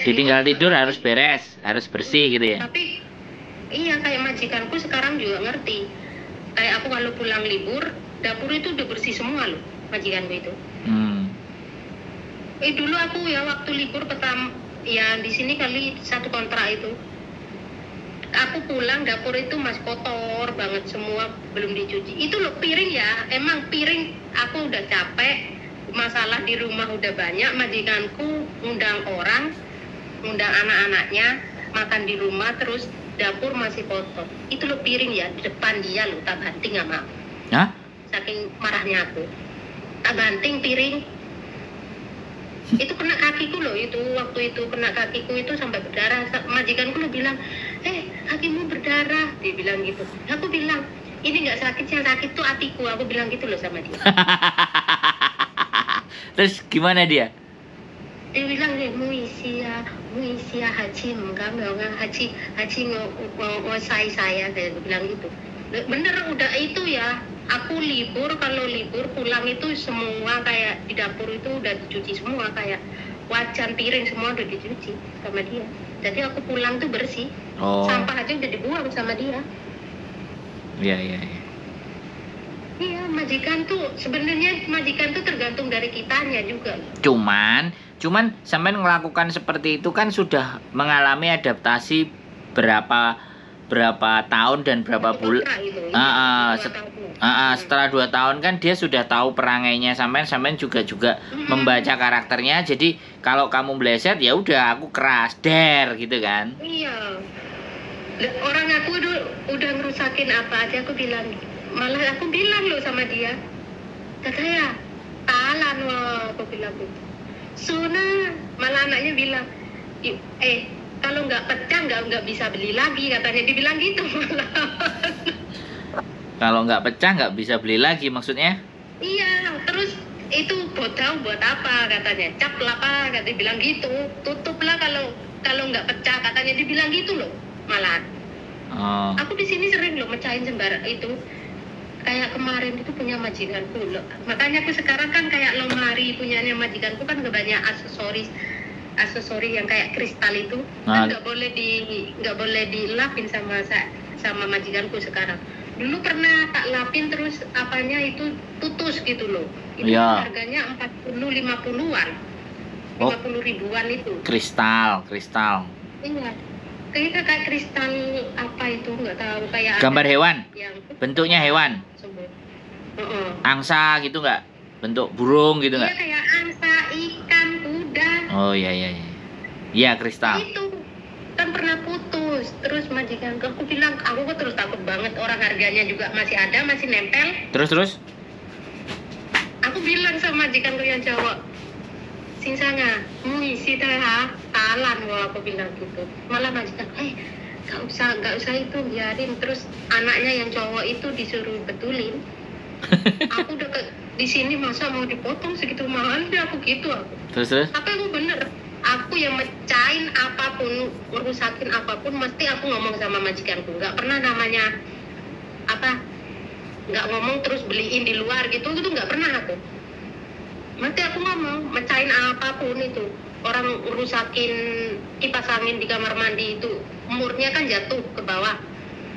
Ditinggal tidur harus beres, harus bersih gitu ya. Tapi iya, kayak majikanku sekarang juga ngerti. Kayak aku kalau pulang libur, dapur itu udah bersih semua loh, majikanku itu. Dulu aku ya waktu libur pertama, ya di sini kali satu kontrak itu, aku pulang dapur itu masih kotor banget semua, belum dicuci. Itu loh piring ya, emang piring aku udah capek, masalah di rumah udah banyak, majikanku ngundang orang, ngundang anak-anaknya makan di rumah, terus dapur masih kotor. Itu loh piring ya, di depan dia loh, tak banting sama aku. Hah? Saking marahnya aku, tak banting piring. Itu kena kakiku loh, itu waktu itu kena kakiku itu sampai berdarah. Majikanku lo bilang, kakimu berdarah, dia bilang gitu. Aku bilang, ini nggak sakit, yang sakit tuh hatiku. Aku bilang gitu loh sama dia. Terus gimana dia? Dia bilang, muisia haji enggak haji ngosai saya, dia bilang gitu. Bener udah itu ya. Aku libur, kalau libur pulang itu semua kayak di dapur itu udah dicuci semua, kayak wajan, piring semua udah dicuci sama dia. Jadi aku pulang tuh bersih. Sampah aja udah dibuang sama dia. Iya. Iya, majikan tuh sebenarnya tergantung dari kitanya juga. Cuman sampean melakukan seperti itu kan sudah mengalami adaptasi berapa tahun dan berapa bulan. Setelah 2 tahun kan dia sudah tahu perangainya sampean juga membaca karakternya. Jadi kalau kamu meleset ya udah aku keras gitu kan. Iya. Orang aku udah ngerusakin apa aja, aku bilang, malah aku bilang loh sama dia, katanya talan wah, aku bilang gitu. Suna, malah anaknya bilang, kalau nggak pecah nggak bisa beli lagi, katanya, dibilang gitu malah. Kalau nggak pecah nggak bisa beli lagi maksudnya? Iya, terus itu buat apa, katanya, cap lah apa, katanya bilang gitu, tutup lah kalau nggak pecah, katanya, dibilang gitu loh malah. Aku di sini sering loh mecahin sembarang itu. Kayak kemarin itu punya majikanku loh. Makanya aku sekarang kan kayak lemari punyanya majikanku kan banyak aksesori yang kayak kristal itu. Kan nggak boleh dilapin sama majikanku sekarang. Dulu pernah tak lapin terus apanya itu putus gitu loh. Itu harganya 40-50-an. 50 ribuan itu. Kristal. Iya. Kayak kristal apa itu nggak tahu, kayak gambar hewan bentuknya hewan angsa gitu nggak, bentuk burung gitu nggak? Iya, kayak angsa, ikan, kuda. Iya kristal itu kan pernah putus, terus majikan aku bilang, aku kok terus takut banget, orang harganya juga masih ada, masih nempel. Terus aku bilang sama majikanku yang cowok, sing sanga, isi talan, wah aku bilang gitu. Malah majikan, nggak usah itu, biarin. Terus anaknya yang cowok itu disuruh betulin. Aku udah di sini masa mau dipotong segitu mahalnya, aku gitu aku. Terus? Tapi aku bener, aku yang mecahin apapun, merusakin apapun, mesti aku ngomong sama majikanku. Nggak pernah namanya nggak ngomong terus beliin di luar gitu nggak pernah aku. Mesti aku ngomong, mecahin apapun itu. Orang rusakin kipas angin di kamar mandi itu, murnya kan jatuh ke bawah.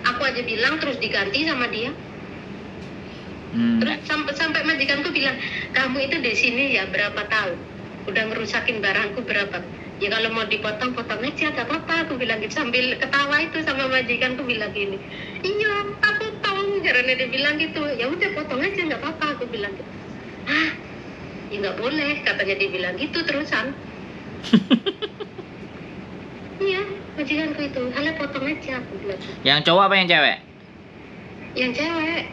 Aku aja bilang terus diganti sama dia. Terus sampai majikanku bilang, kamu itu di sini ya berapa tahun? Udah ngerusakin barangku berapa? Ya kalau mau dipotong aja, gak apa-apa. Aku bilang gitu sambil ketawa itu sama majikanku bilang gini. Iya, aku potong. Karena dia bilang gitu. Ya udah potong aja, gak apa-apa. Aku bilang gitu. Ya nggak boleh, katanya, dibilang gitu terusan. Iya, majikanku itu, potong aja, aku bilang. Yang cowok apa yang cewek? Yang cewek.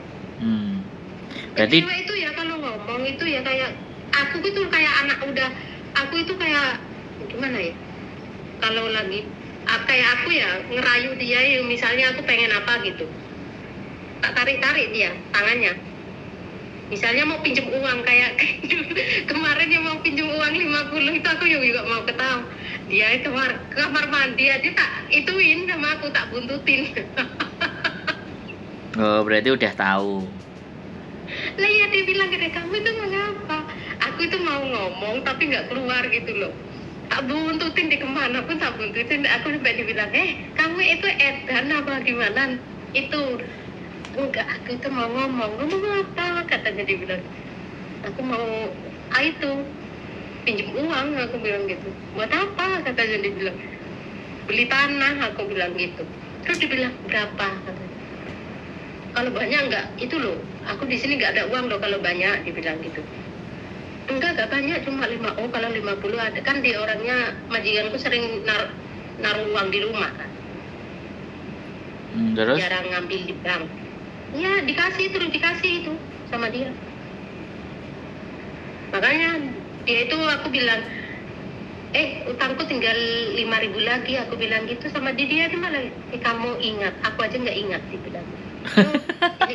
Berarti yang cewek itu ya kalau ngomong itu ya kayak aku itu kayak anak udah, aku itu kayak gimana ya? Kalau lagi kayak aku ya ngerayu dia, yang misalnya aku pengen apa gitu, tak tarik dia tangannya. Misalnya mau pinjam uang kayak kemarin yang mau pinjam uang 50 itu aku juga mau ketawa. Dia kamar mandi aja tak ituin sama aku, tak buntutin. Oh, berarti udah tahu. Lah ya, dia bilang, kamu itu mengapa? Aku itu mau ngomong tapi nggak keluar gitu loh. tak buntutin di kemana pun tak buntutin. Aku sampai dibilang, kamu itu edan apa gimana? Itu enggak, aku itu mau ngomong apa? Katanya dibilang, aku mau itu pinjam uang, aku bilang gitu. Buat apa? Katanya dibilang, beli tanah, aku bilang gitu. Terus dibilang berapa? Katanya. Kalau banyak enggak, itu loh. Aku di sini enggak ada uang loh kalau banyak, dibilang gitu. Enggak banyak, cuma 5. Kalau 50 ada. Kan di orangnya, majikanku sering naruh uang di rumah kan. Terus? Jarang ngambil di bank. Ya dikasih itu sama dia. Makanya dia itu aku bilang, utangku tinggal 5.000 lagi. Aku bilang gitu sama dia malah, kamu ingat, aku aja nggak ingat, dia bilang. Ini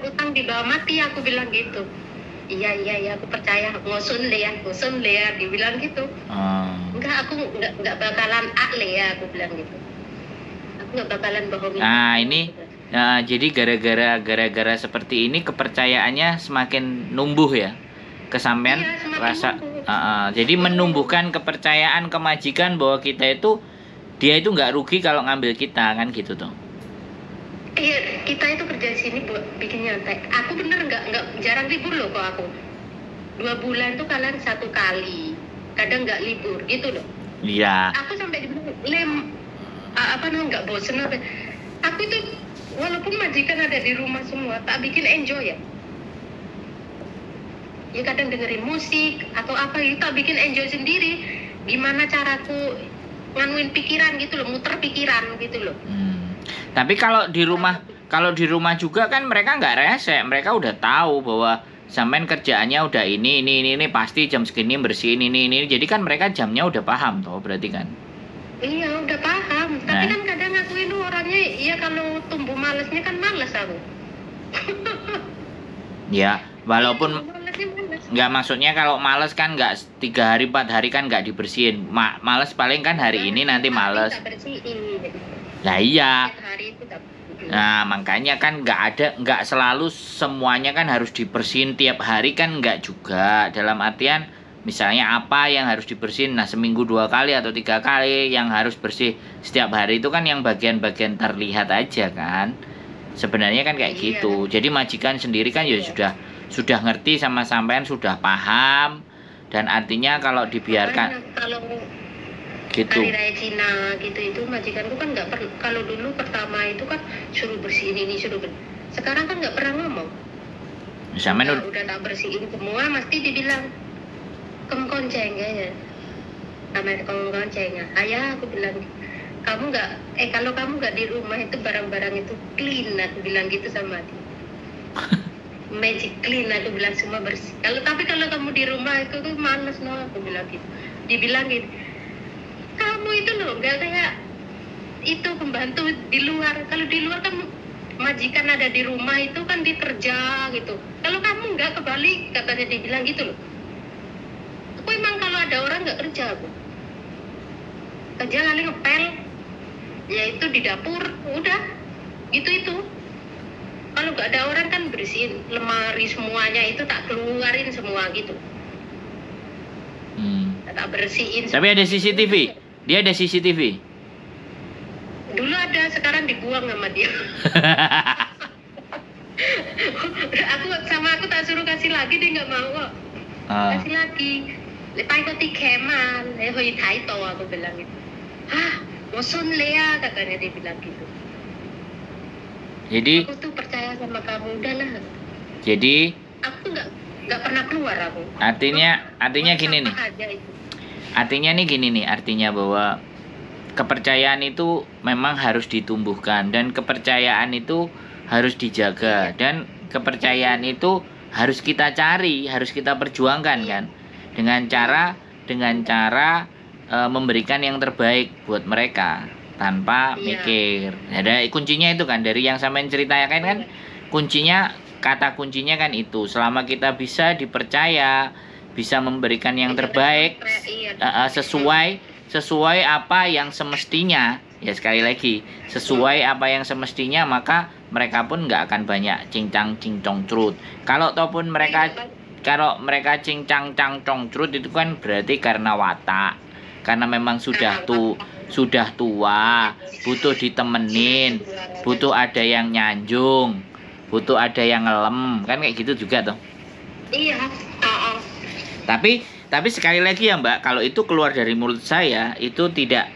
utang dibawa mati, aku bilang gitu. Iya, aku percaya, ngosun le ya, dibilang gitu. Enggak, aku enggak bakalan le ya, aku bilang gitu. Aku enggak bakalan bohongin. Nah, ini jadi gara-gara seperti ini kepercayaannya semakin numbuh ya. Kesampean rasa jadi menumbuhkan kepercayaan ke majikan bahwa dia itu nggak rugi kalau ngambil kita, kan gitu tuh. Iya, kita itu kerja di sini buat bikin nyantai. Aku bener nggak jarang libur loh kok aku. 2 bulan tuh kalian 1 kali, kadang nggak libur gitu loh. Iya. Aku sampai dibilang nggak bosen apa. Aku itu walaupun majikan ada di rumah semua, tak bikin enjoy ya. Ya kadang dengerin musik atau apa itu tak bikin enjoy sendiri. Gimana caraku nganuin pikiran gitu loh, muter pikiran gitu loh. Tapi kalau di rumah juga kan mereka nggak rese, mereka udah tahu bahwa sampean kerjaannya udah ini pasti jam segini bersihin ini. Jadi kan mereka jamnya udah paham toh, berarti kan? Iya udah paham. Tapi kan kadang aku itu orangnya, ya kalau tumbuh malesnya kan males aku. Ya, walaupun nggak, maksudnya kalau males kan nggak 3 hari 4 hari kan nggak dibersihin. Males paling kan hari ini nanti males. Nah iya. Nah makanya kan nggak selalu semuanya kan harus dibersihin tiap hari kan, nggak juga. Dalam artian misalnya apa yang harus dibersihin, nah seminggu 2 kali atau 3 kali yang harus bersih setiap hari itu kan yang bagian-bagian terlihat aja kan. Sebenarnya kan kayak gitu. Jadi majikan sendiri kan ya sudah ngerti sama sampean, sudah paham, dan artinya kalau dibiarkan gitu. Hari raya Cina gitu itu majikanku kan nggak pernah. Kalau dulu pertama itu kan suruh bersihin ini, sekarang kan nggak pernah ngomong. Udah tak bersihin semua, mesti dibilang kongkonceng ya. Sama kongkoncengnya. Ayah, aku bilang, kalau kamu nggak di rumah itu barang-barang itu clean, aku bilang gitu sama dia. Magic clean, aku bilang semua bersih. Tapi kalau kamu di rumah itu tuh malas no, aku bilang gitu. Dibilang gitu. Kamu itu loh nggak kayak itu pembantu di luar. Kalau di luar kan majikan ada di rumah itu kan dia kerja gitu. Kalau kamu nggak kebalik, katanya dibilang gitu loh. Aku emang kalau ada orang nggak kerja aku kerja kali ngepel, ya itu di dapur udah gitu itu. Kalau nggak ada orang kan bersihin lemari semuanya itu tak keluarin semua gitu. Tak bersihin. Tapi ada CCTV. Dia ada CCTV. Dulu ada, sekarang dibuang sama dia. aku tak suruh kasih lagi, dia nggak mau. Kasih lagi. Lepas itu keman, hoi taito, aku bilang gitu. Bosan Lea, katanya dia bilang gitu. Jadi. Aku tuh percaya sama kamu, udahlah. Jadi. Aku nggak pernah keluar aku. Artinya gini nih. Artinya bahwa kepercayaan itu memang harus ditumbuhkan, dan kepercayaan itu harus dijaga, dan kepercayaan itu harus kita cari, harus kita perjuangkan kan, dengan cara memberikan yang terbaik buat mereka tanpa mikir. Ada kuncinya itu kan, dari yang sampean ceritakan kan, kata kuncinya kan itu, selama kita bisa dipercaya, bisa memberikan yang terbaik sesuai apa yang semestinya, ya sekali lagi sesuai apa yang semestinya, maka mereka pun nggak akan banyak cincang cincong cerut. Kalau mereka cincang cincong cerut itu kan berarti karena watak, karena memang sudah tua, butuh ditemenin, butuh ada yang nyanjung, butuh ada yang ngelem, kan kayak gitu juga tuh. Iya. Tapi sekali lagi ya Mbak, kalau itu keluar dari mulut saya itu tidak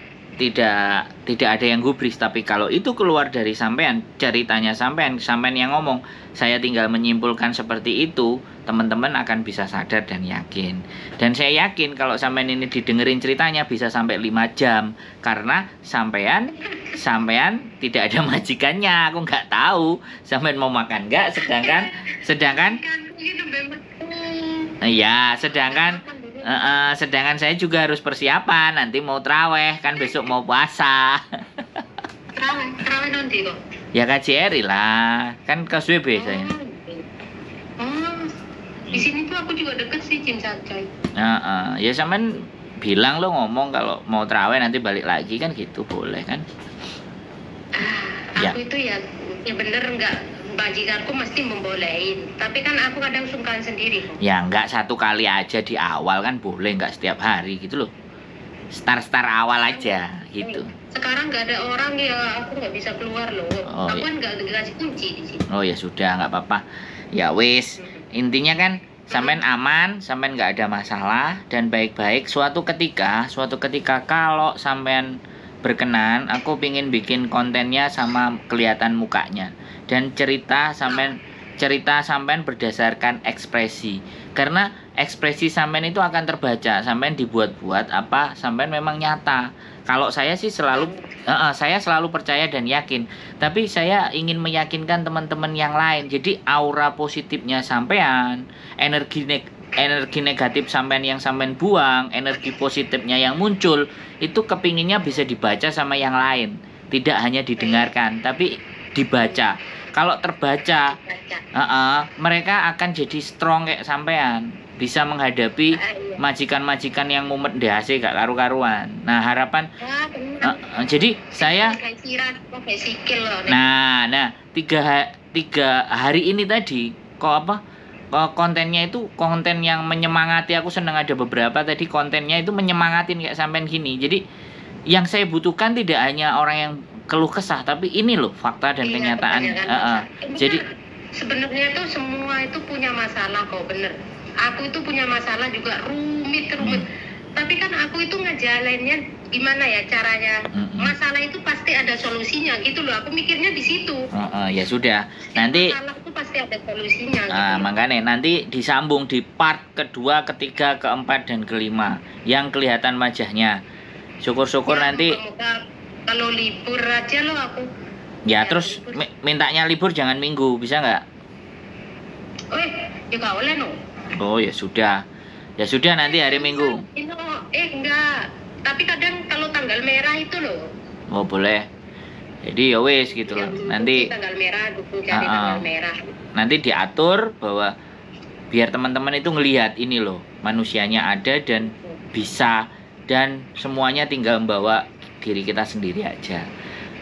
ada yang gubris. Tapi kalau itu keluar dari sampean, ceritanya sampean yang ngomong, saya tinggal menyimpulkan seperti itu, teman-teman akan bisa sadar dan yakin. Dan saya yakin kalau sampean ini didengerin ceritanya bisa sampai 5 jam, karena sampean tidak ada majikannya. Aku nggak tahu sampean mau makan nggak, sedangkan iya, sedangkan saya juga harus persiapan, nanti mau traweh, kan besok mau puasa. Traweh nanti kok. Ya KJRI lah, kan KSWB saya. Di sini tuh aku juga deket sih Cincacai. Ya sampean bilang lo ngomong kalau mau traweh nanti balik lagi, kan gitu boleh kan? Aku itu ya bener enggak, majikanku mesti membolehin, tapi kan aku kadang sungkan sendiri. Ya enggak, satu kali aja di awal kan boleh, enggak setiap hari gitu loh. Start awal aja gitu. Sekarang nggak ada orang ya, aku nggak bisa keluar loh. Aku kan nggak dikasih kunci di sini. Oh ya sudah, nggak apa-apa. Ya wis, intinya kan sampean aman, sampean nggak ada masalah dan baik-baik. Suatu ketika kalau sampean berkenan, aku pingin bikin kontennya sama kelihatan mukanya dan cerita sampean berdasarkan ekspresi, karena ekspresi sampean itu akan terbaca. Sampean dibuat-buat apa sampean memang nyata. Kalau saya sih saya selalu percaya dan yakin, tapi saya ingin meyakinkan teman-teman yang lain. Jadi aura positifnya sampean, energi negatif sampean yang sampean buang, energi positifnya yang muncul, itu kepinginnya bisa dibaca sama yang lain. Tidak hanya didengarkan, tapi dibaca. Kalau terbaca, mereka akan jadi strong kayak sampean, bisa menghadapi majikan-majikan yang mumet ndase gak karu-karuan. Nah, harapan jadi saya tiga hari ini tadi kontennya itu konten yang menyemangati. Aku seneng ada beberapa tadi kontennya itu menyemangatin kayak sampean gini. Jadi yang saya butuhkan tidak hanya orang yang keluh kesah, tapi ini loh fakta dan kenyataan. Jadi sebenarnya tuh semua itu punya masalah kok, bener. Aku itu punya masalah juga rumit. Tapi kan aku itu ngejalaninnya gimana ya caranya. Masalah itu pasti ada solusinya gitu loh. Aku mikirnya di situ. Ya sudah. Nanti masalah itu pasti ada solusinya. Makanya nanti disambung di part kedua, ketiga, keempat dan kelima yang kelihatan wajahnya. Syukur-syukur ya, nanti kalau libur aja loh aku. Ya terus mintanya libur jangan Minggu, bisa nggak? Ya nggak boleh no. Oh ya sudah. Ya sudah nanti hari Minggu. Enggak. Tapi kadang kalau tanggal merah itu loh. Oh boleh. Jadi ya wes gitu loh. Nanti tanggal merah, tanggal merah. Nanti diatur bahwa biar teman-teman itu ngelihat ini loh, manusianya ada dan bisa, dan semuanya tinggal membawa diri kita sendiri aja.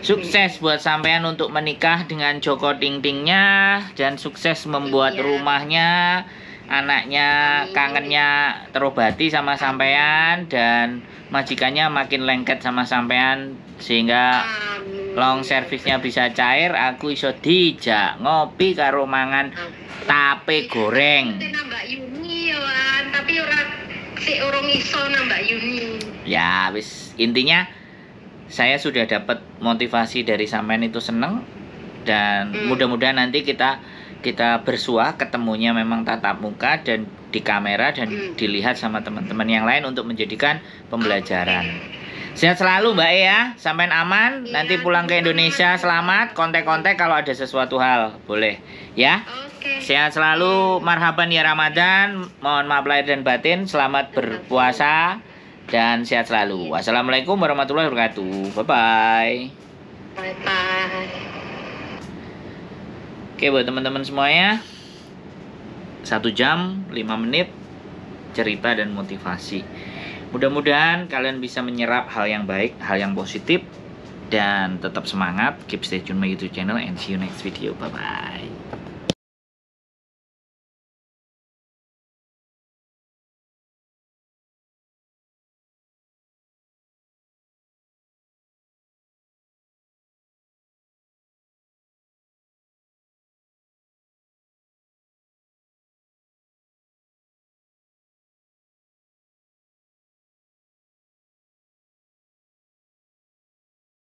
Sukses buat sampean untuk menikah dengan Joko Tingtingnya, dan sukses membuat rumahnya, anaknya kangennya terobati sama sampean, dan majikannya makin lengket sama sampean sehingga long servisnya bisa cair. Aku iso dijak ngopi karo mangan tape goreng. Mbak Yuni ya, tapi orang iso Mbak Yuni. Ya wis, intinya saya sudah dapat motivasi dari sampean itu seneng, dan mudah-mudahan nanti kita bersuah ketemunya memang tatap muka dan di kamera dan dilihat sama teman-teman yang lain untuk menjadikan pembelajaran. Sehat selalu Mbak ya, sampean aman, nanti pulang ke Indonesia selamat, kontak-kontak kalau ada sesuatu hal, boleh ya. Sehat selalu, marhaban ya Ramadan, mohon maaf lahir dan batin, selamat berpuasa dan sehat selalu. Wassalamualaikum warahmatullahi wabarakatuh. Bye-bye. Bye-bye. Oke buat teman-teman semuanya, 1 jam 5 menit cerita dan motivasi. Mudah-mudahan kalian bisa menyerap hal yang baik, hal yang positif, dan tetap semangat. Keep stay tune my YouTube channel and see you next video. Bye-bye.